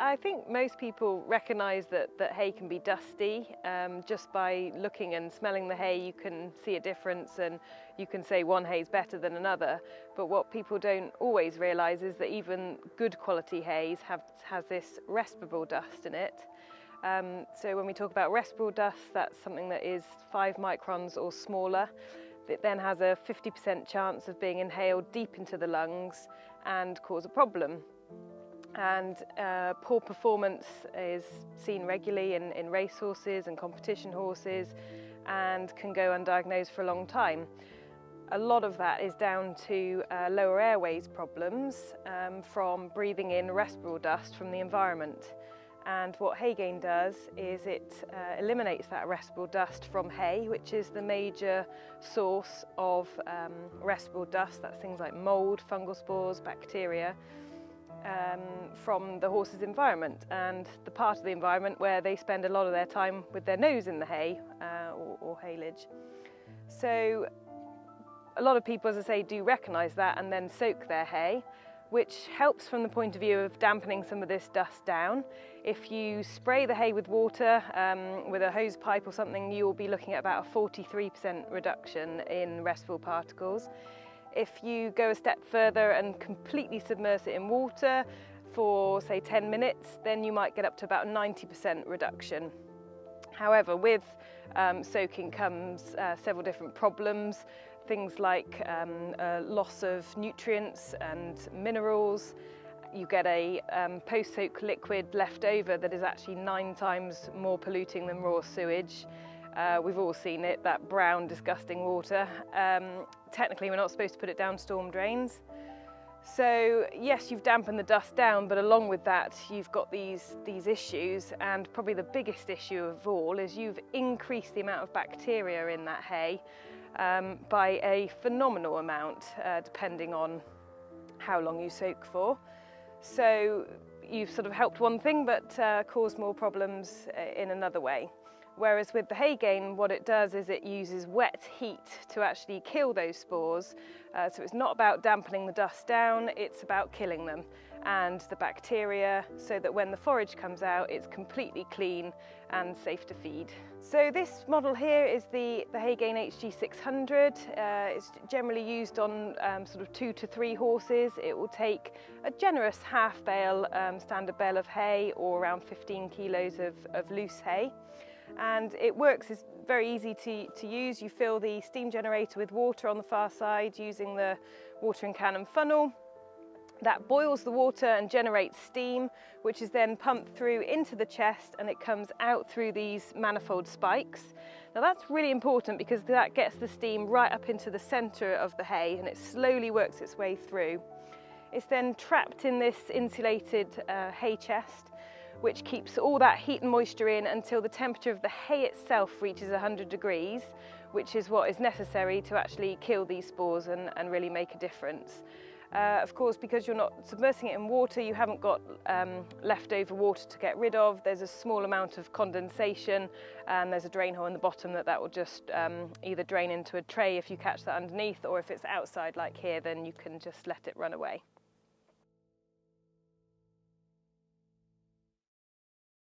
I think most people recognise that hay can be dusty. Just by looking and smelling the hay you can see a difference, and you can say one hay is better than another. But what people don't always realise is that even good quality hay has this respirable dust in it. So when we talk about respirable dust, that's something that is 5 microns or smaller. It then has a 50% chance of being inhaled deep into the lungs and cause a problem. And poor performance is seen regularly in racehorses and competition horses, and can go undiagnosed for a long time. A lot of that is down to lower airways problems from breathing in respirable dust from the environment. And what Haygain does is it eliminates that respirable dust from hay, which is the major source of respirable dust. That's things like mould, fungal spores, bacteria, from the horse's environment, and the part of the environment where they spend a lot of their time with their nose in the hay or haylage. So a lot of people, as I say, do recognise that and then soak their hay, which helps from the point of view of dampening some of this dust down. If you spray the hay with water with a hose pipe or something, you'll be looking at about a 43% reduction in respirable particles. If you go a step further and completely submerge it in water for, say, 10 minutes, then you might get up to about 90% reduction. However, with soaking comes several different problems. Things like loss of nutrients and minerals. You get a post-soak liquid left over that is actually 9 times more polluting than raw sewage. We've all seen it, that brown, disgusting water. Technically, we're not supposed to put it down storm drains. So yes, you've dampened the dust down, but along with that, you've got these issues, and probably the biggest issue of all is you've increased the amount of bacteria in that hay by a phenomenal amount, depending on how long you soak for. So you've sort of helped one thing, but caused more problems in another way. Whereas with the Haygain, what it does is it uses wet heat to actually kill those spores. So it's not about dampening the dust down, it's about killing them and the bacteria, so that when the forage comes out, it's completely clean and safe to feed. So this model here is the Haygain HG600. It's generally used on sort of 2 to 3 horses. It will take a generous half bale, standard bale of hay, or around 15 kilos of loose hay. And it works, it's very easy to use. You fill the steam generator with water on the far side using the watering can and funnel. That boils the water and generates steam, which is then pumped through into the chest, and it comes out through these manifold spikes. Now that's really important because that gets the steam right up into the centre of the hay, and it slowly works its way through. It's then trapped in this insulated hay chest, which keeps all that heat and moisture in until the temperature of the hay itself reaches 100 degrees, which is what is necessary to actually kill these spores and really make a difference. Of course, because you're not submersing it in water, you haven't got leftover water to get rid of. There's a small amount of condensation, and there's a drain hole in the bottom that will just either drain into a tray if you catch that underneath, or if it's outside like here, then you can just let it run away.